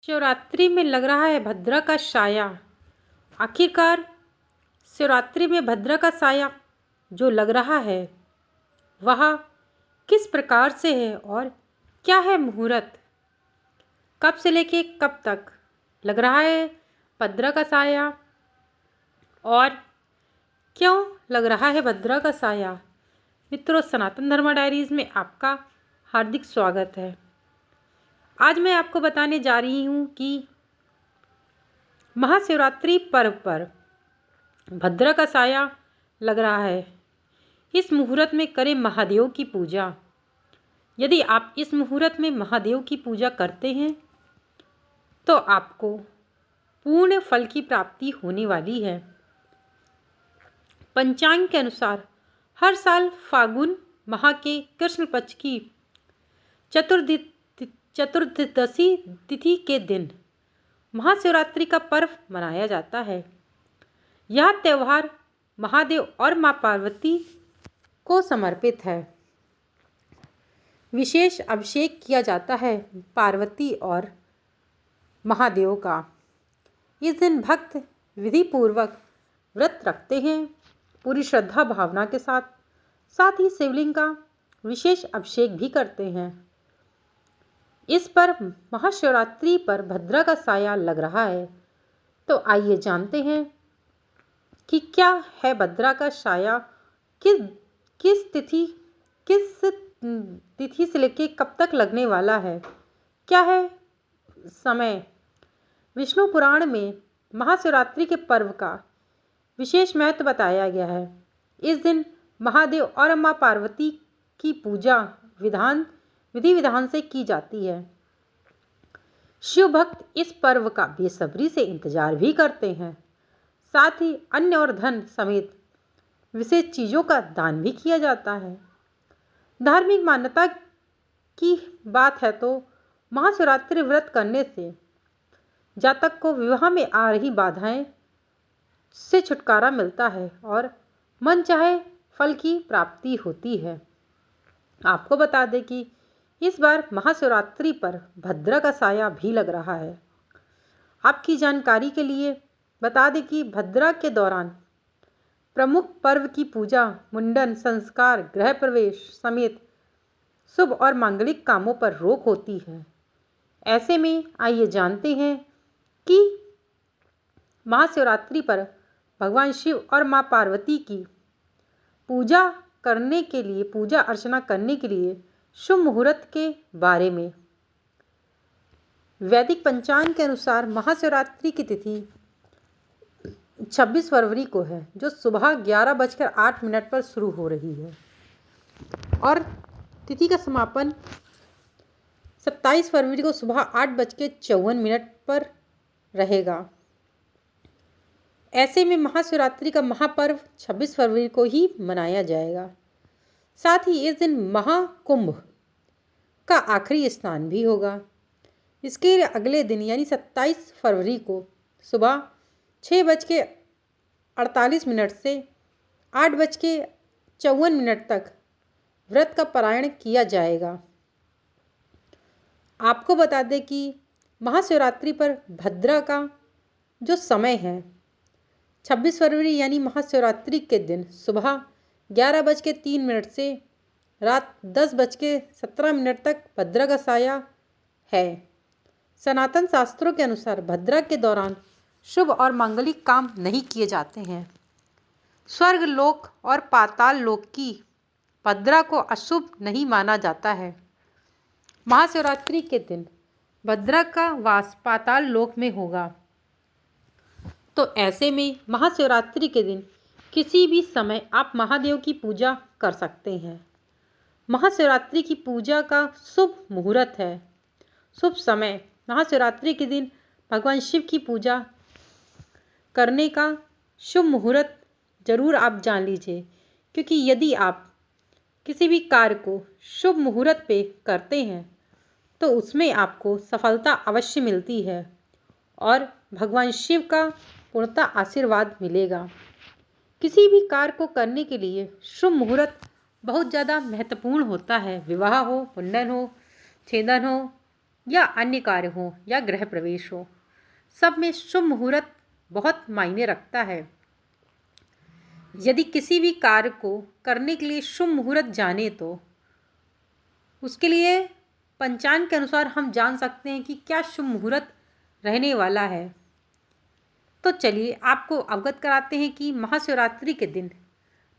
शिवरात्रि में लग रहा है भद्रा का साया। आखिरकार शिवरात्रि में भद्रा का साया जो लग रहा है वह किस प्रकार से है और क्या है मुहूर्त, कब से लेके कब तक लग रहा है भद्रा का साया और क्यों लग रहा है भद्रा का साया। मित्रों, सनातन धर्म डायरीज में आपका हार्दिक स्वागत है। आज मैं आपको बताने जा रही हूँ कि महाशिवरात्रि पर्व पर भद्रा का साया लग रहा है। इस मुहूर्त में करें महादेव की पूजा। यदि आप इस मुहूर्त में महादेव की पूजा करते हैं तो आपको पूर्ण फल की प्राप्ति होने वाली है। पंचांग के अनुसार हर साल फागुन माह के कृष्ण पक्ष की चतुर्दशी तिथि के दिन महाशिवरात्रि का पर्व मनाया जाता है। यह त्यौहार महादेव और मां पार्वती को समर्पित है। विशेष अभिषेक किया जाता है पार्वती और महादेव का। इस दिन भक्त विधि पूर्वक व्रत रखते हैं, पूरी श्रद्धा भावना के साथ ही शिवलिंग का विशेष अभिषेक भी करते हैं। इस पर महाशिवरात्रि पर भद्रा का साया लग रहा है, तो आइए जानते हैं कि क्या है भद्रा का साया, किस तिथि से लेकर कब तक लगने वाला है, क्या है समय। विष्णु पुराण में महाशिवरात्रि के पर्व का विशेष महत्व बताया गया है। इस दिन महादेव और मां पार्वती की पूजा विधि विधान से की जाती है। शिव भक्त इस पर्व का बेसब्री से इंतजार भी करते हैं। साथ ही अन्न और धन समेत विशेष चीज़ों का दान भी किया जाता है। धार्मिक मान्यता की बात है तो महाशिवरात्रि व्रत करने से जातक को विवाह में आ रही बाधाएं से छुटकारा मिलता है और मनचाहे फल की प्राप्ति होती है। आपको बता दें कि इस बार महाशिवरात्रि पर भद्रा का साया भी लग रहा है। आपकी जानकारी के लिए बता दें कि भद्रा के दौरान प्रमुख पर्व की पूजा, मुंडन, संस्कार, गृह प्रवेश समेत शुभ और मांगलिक कामों पर रोक होती है। ऐसे में आइए जानते हैं कि महाशिवरात्रि पर भगवान शिव और मां पार्वती की पूजा अर्चना करने के लिए शुभ मुहूर्त के बारे में। वैदिक पंचांग के अनुसार महाशिवरात्रि की तिथि 26 फरवरी को है, जो सुबह 11:08 पर शुरू हो रही है और तिथि का समापन 27 फरवरी को सुबह 8:54 पर रहेगा। ऐसे में महाशिवरात्रि का महापर्व 26 फरवरी को ही मनाया जाएगा। साथ ही इस दिन महाकुंभ का आखिरी स्नान भी होगा। इसके अगले दिन यानी 27 फरवरी को सुबह 6:48 से 8:54 तक व्रत का पारायण किया जाएगा। आपको बता दें कि महाशिवरात्रि पर भद्रा का जो समय है 26 फरवरी यानी महाशिवरात्रि के दिन सुबह 11:03 से रात 10:17 तक भद्रा का साया है। सनातन शास्त्रों के अनुसार भद्रा के दौरान शुभ और मांगलिक काम नहीं किए जाते हैं। स्वर्ग लोक और पाताल लोक की भद्रा को अशुभ नहीं माना जाता है। महाशिवरात्रि के दिन भद्रा का वास पाताल लोक में होगा। तो ऐसे में महाशिवरात्रि के दिन किसी भी समय आप महादेव की पूजा कर सकते हैं। महाशिवरात्रि की पूजा का शुभ मुहूर्त है, शुभ समय। महाशिवरात्रि के दिन भगवान शिव की पूजा करने का शुभ मुहूर्त जरूर आप जान लीजिए, क्योंकि यदि आप किसी भी कार्य को शुभ मुहूर्त पे करते हैं तो उसमें आपको सफलता अवश्य मिलती है और भगवान शिव का पूर्णतः आशीर्वाद मिलेगा। किसी भी कार्य को करने के लिए शुभ मुहूर्त बहुत ज़्यादा महत्वपूर्ण होता है। विवाह हो, मुंडन हो, छेदन हो, या अन्य कार्य हो या गृह प्रवेश हो, सब में शुभ मुहूर्त बहुत मायने रखता है। यदि किसी भी कार्य को करने के लिए शुभ मुहूर्त जाने तो उसके लिए पंचांग के अनुसार हम जान सकते हैं कि क्या शुभ मुहूर्त रहने वाला है। तो चलिए आपको अवगत कराते हैं कि महाशिवरात्रि के दिन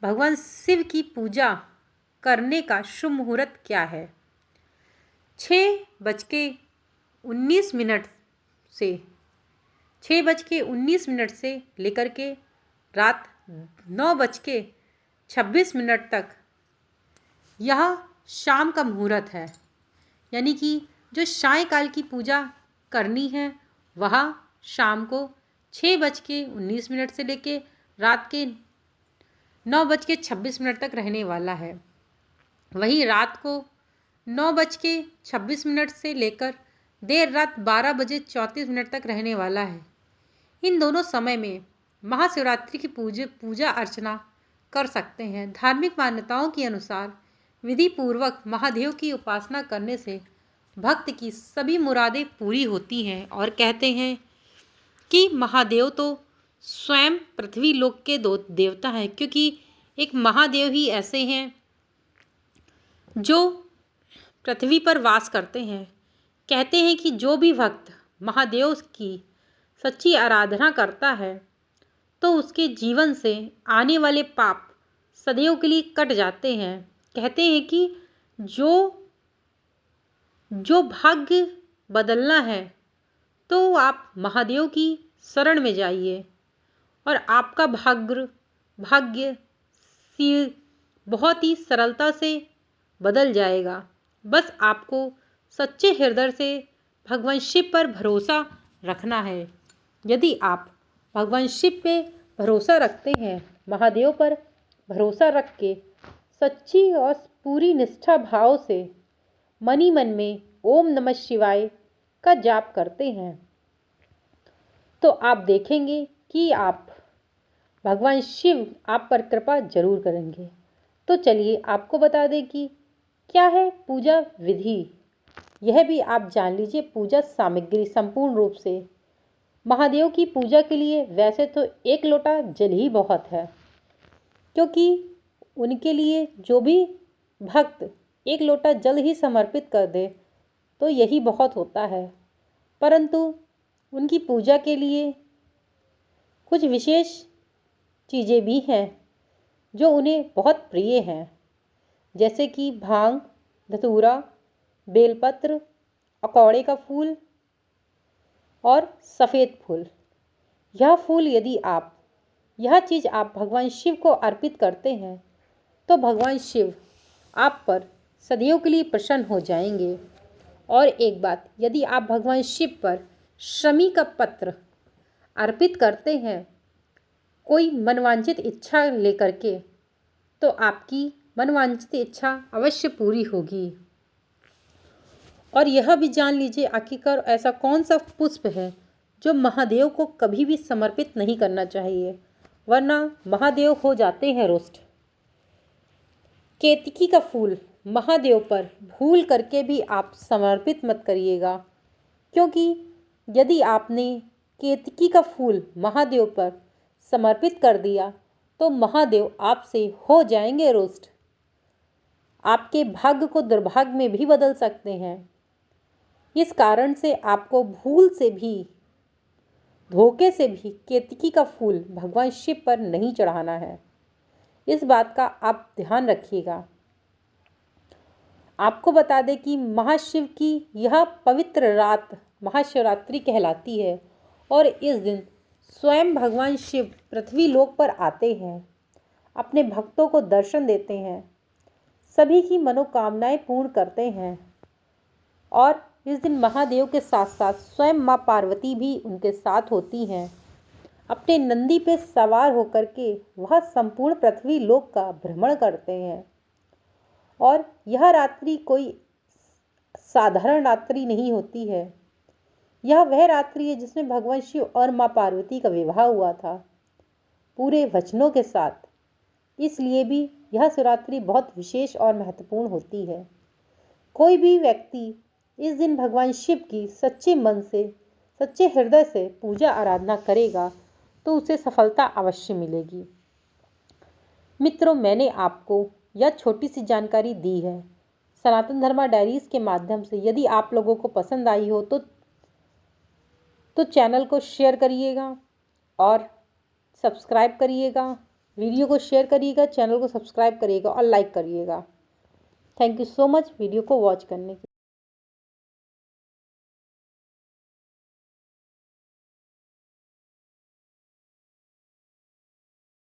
भगवान शिव की पूजा करने का शुभ मुहूर्त क्या है। 6:19 से 6:19 से लेकर के रात 9:26 तक यह शाम का मुहूर्त है। यानी कि जो सायंकाल की पूजा करनी है वह शाम को 6:19 से लेकर रात के 9:26 तक रहने वाला है। वहीं रात को 9:26 से लेकर देर रात 12:34 तक रहने वाला है। इन दोनों समय में महाशिवरात्रि की पूजा अर्चना कर सकते हैं। धार्मिक मान्यताओं के अनुसार विधि पूर्वक महादेव की उपासना करने से भक्त की सभी मुरादें पूरी होती हैं और कहते हैं कि महादेव तो स्वयं पृथ्वी लोक के दो देवता हैं, क्योंकि एक महादेव ही ऐसे हैं जो पृथ्वी पर वास करते हैं। कहते हैं कि जो भी भक्त महादेव की सच्ची आराधना करता है तो उसके जीवन से आने वाले पाप सदैव के लिए कट जाते हैं। कहते हैं कि जो भाग्य बदलना है तो आप महादेव की शरण में जाइए और आपका भाग्य बहुत ही सरलता से बदल जाएगा। बस आपको सच्चे हृदय से भगवान शिव पर भरोसा रखना है। यदि आप भगवान शिव पे भरोसा रखते हैं, महादेव पर भरोसा रख के सच्ची और पूरी निष्ठा भाव से मन ही मन में ओम नमः शिवाय का जाप करते हैं तो आप देखेंगे कि आप भगवान शिव आप पर कृपा जरूर करेंगे। तो चलिए आपको बता दें कि क्या है पूजा विधि, यह भी आप जान लीजिए। पूजा सामग्री संपूर्ण रूप से महादेव की पूजा के लिए वैसे तो 1 लोटा जल ही बहुत है, क्योंकि उनके लिए जो भी भक्त 1 लोटा जल ही समर्पित कर दे तो यही बहुत होता है। परंतु उनकी पूजा के लिए कुछ विशेष चीज़ें भी हैं जो उन्हें बहुत प्रिय हैं, जैसे कि भांग, धतूरा, बेलपत्र, अकौड़े का फूल और सफ़ेद फूल। यह चीज़ आप भगवान शिव को अर्पित करते हैं तो भगवान शिव आप पर सदैव के लिए प्रसन्न हो जाएंगे। और एक बात, यदि आप भगवान शिव पर शमी का पत्र अर्पित करते हैं कोई मनवांछित इच्छा लेकर के, तो आपकी मनवांछित इच्छा अवश्य पूरी होगी। और यह भी जान लीजिए आखिरकार ऐसा कौन सा पुष्प है जो महादेव को कभी भी समर्पित नहीं करना चाहिए, वरना महादेव हो जाते हैं रुष्ट। केतकी का फूल महादेव पर भूल करके भी आप समर्पित मत करिएगा, क्योंकि यदि आपने केतकी का फूल महादेव पर समर्पित कर दिया तो महादेव आपसे हो जाएंगे रुष्ट। आपके भाग्य को दुर्भाग्य में भी बदल सकते हैं। इस कारण से आपको भूल से भी, धोखे से भी केतकी का फूल भगवान शिव पर नहीं चढ़ाना है। इस बात का आप ध्यान रखिएगा। आपको बता दें कि महाशिव की यह पवित्र रात महाशिवरात्रि कहलाती है और इस दिन स्वयं भगवान शिव पृथ्वी लोक पर आते हैं, अपने भक्तों को दर्शन देते हैं, सभी की मनोकामनाएं पूर्ण करते हैं। और इस दिन महादेव के साथ साथ स्वयं माँ पार्वती भी उनके साथ होती हैं। अपने नंदी पे सवार होकर के वह संपूर्ण पृथ्वी लोक का भ्रमण करते हैं। और यह रात्रि कोई साधारण रात्रि नहीं होती है, यह वह रात्रि है जिसमें भगवान शिव और माँ पार्वती का विवाह हुआ था पूरे वचनों के साथ। इसलिए भी यह शिवरात्रि बहुत विशेष और महत्वपूर्ण होती है। कोई भी व्यक्ति इस दिन भगवान शिव की सच्चे मन से, सच्चे हृदय से पूजा आराधना करेगा तो उसे सफलता अवश्य मिलेगी। मित्रों, मैंने आपको यह छोटी सी जानकारी दी है सनातन धर्मा डायरीज के माध्यम से। यदि आप लोगों को पसंद आई हो तो चैनल को शेयर करिएगा और सब्सक्राइब करिएगा। वीडियो को शेयर करिएगा, चैनल को सब्सक्राइब करिएगा और लाइक करिएगा। Thank you so much video को वॉच करने के लिए।